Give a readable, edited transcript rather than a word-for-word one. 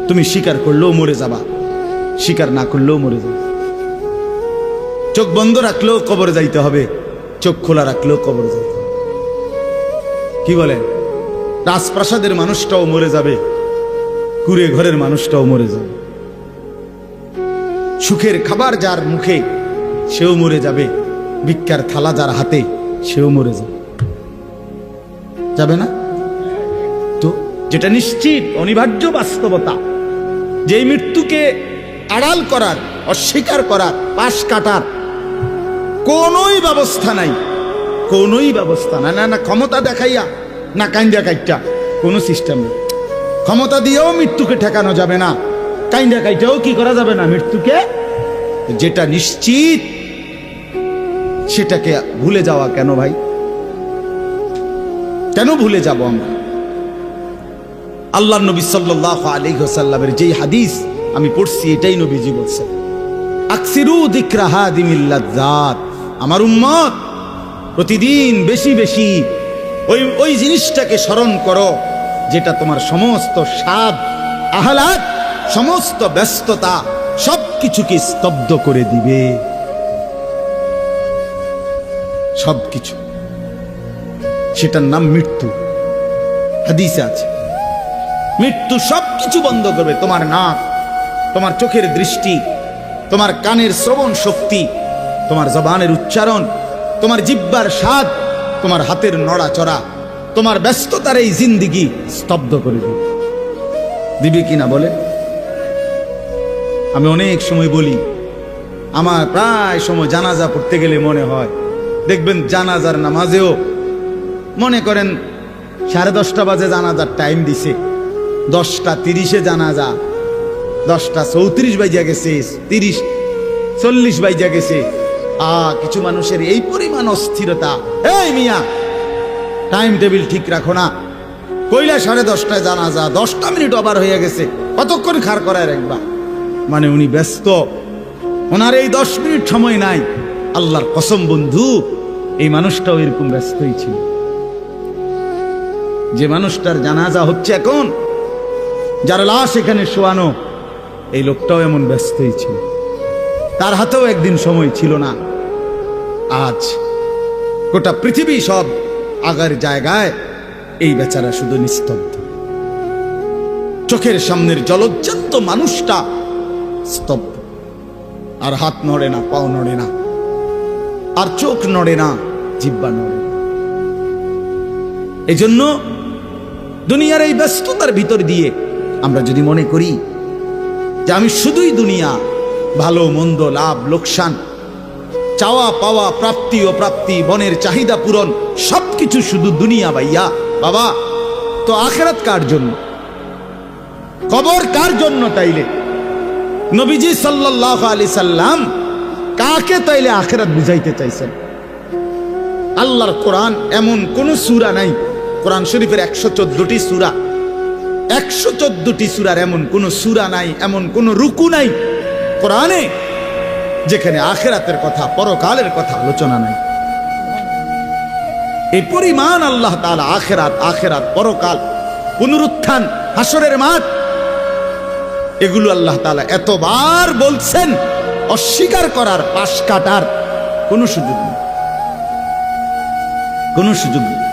তুমি স্বীকার করলেও মরে যাবা, স্বীকার না করলেও মরে যাবে। চোখ বন্ধ রাখলেও কবরে যাইতে হবে, চোখ খোলা রাখলেও কবরে যাইতে হবে। কি বলেন? রাজপ্রাসাদের মানুষটাও মরে যাবে, কুড়ে ঘরের মানুষটাও মরে যাবে। সুখের খাবার যার মুখে সেও মরে যাবে, ভিক্ষার থালা যার হাতে সেও মরে যাবে। যাবে না? তো যেটা নিশ্চিত অনিবার্য বাস্তবতা, যে মৃত্যুকে আড়াল করার, অস্বীকার করার, পাশ কাটার কোনোই ব্যবস্থা নাই, কোনোই ব্যবস্থা নাই। না ক্ষমতা দেখাইয়া, না কাইন্দা কাইটা, কোনো সিস্টেম নেই। ক্ষমতা দিয়েও মৃত্যুকে ঠেকানো যাবে না, কাইন্দা কাইটাও কি করা যাবে না মৃত্যুকে। যেটা নিশ্চিত সেটাকে ভুলে যাওয়া কেন ভাই? কেন ভুলে যাব আমরা? আল্লাহর নবী সাল্লাল্লাহু আলাইহি ওয়াসাল্লামের যেই হাদিস আমি পড়ছি, এটাই নবীজি বলছেন, আকসিরু যিকরা হাদিমিল লাজ্জাত। আমার উম্মত প্রতিদিন বেশি বেশি ওই জিনিসটাকে স্মরণ করো যেটা তোমার সমস্ত স্বাদ, আহ্লাদ, সমস্ত ব্যস্ততা সবকিছুকে স্তব্ধ করে দিবে। সবকিছু, সেটার নাম মৃত্যু। হাদিসে আছে মৃত্যু সবকিছু বন্ধ করবে। তোমার নাক, তোমার চোখের দৃষ্টি, তোমার কানের শ্রবণ শক্তি, তোমার জবানের উচ্চারণ, তোমার জিহ্বার স্বাদ, তোমার হাতের নড়াচড়া, তোমার ব্যস্ততার এই জিন্দিগি স্তব্ধ করে দিবে। দিবে কিনা বলে? আমি অনেক সময় বলি, আমার প্রায় সময় জানাজা পড়তে গেলে মনে হয়, দেখবেন জানাজার নামাজেও মনে করেন 10:30 বাজে জানাজার টাইম দিছে, 10:30 জানাজা, 10:34 বাজে গেছে, 30-40 বাজে গেছে। কিছু মানুষের এই পরিমাণ অস্থিরতা, এই মিয়া টাইম টেবিল ঠিক রাখো না, কইলা 10:30 জানাজা, 10টা মিনিট ওভার হয়ে গেছে, কতক্ষণ খাড় করায় রাখবা? মানে উনি ব্যস্ত, ওনার এই 10 মিনিট সময় নাই। আল্লাহর কসম বন্ধু, এই মানুষটাও এরকম ব্যস্তই ছিল। যে মানুষটার জানাজা হচ্ছে এখন, যার লাশ এখানে শোয়ানো, এই লোকটাও এমন ব্যস্তই ছিল। তার হাতেও একদিন সময় ছিল না। আজ গোটা পৃথিবী সব আগার জায়গায়, এই বেচারা শুধু নিস্তব্ধ। চোখের সামনের জলজ্জান্ত মানুষটা স্তব্ধ, আর হাত নড়ে না, পাও নড়ে না, আর চোখ নড়ে না, জিহ্বা নড়ে না। এই জন্য দুনিয়ার এই ব্যস্ততার ভিতর দিয়ে আমরা যদি মনে করি যে আমি শুধুই দুনিয়া, ভালো মন্দ, লাভ লোকসান, চাওয়া পাওয়া, প্রাপ্তি ও প্রাপ্তি, মনের চাহিদা পূরণ, সবকিছু শুধু দুনিয়া ভাইয়া, বাবা তো আখিরাত কার জন্য? কবর কার জন্য? তাইলে নবীজি সাল্লাল্লাহু আলাইহি সাল্লাম কাকে তাইলে আখিরাত বুঝাইতে চাইছেন? আল্লাহর কোরআন এমন কোন সূরা নাই, কোরআন শরীফের 114টি সূরা, 114টি সূরার এমন কোন সূরা নাই, এমন কোন রুকু নাই কোরআনে যেখানে আখিরাতের কথা, পরকালের কথা আলোচনা নাই। এই পরিমাণ আল্লাহ তাআলা আখিরাত, আখিরাত, পরকাল, পুনরুত্থান, হাসরের মাঠ, এগুলো আল্লাহ তাআলা এতবার বলছেন, অস্বীকার করার, পাশ কাটার কোনো সুযোগ নেই, কোনো সুযোগ নেই।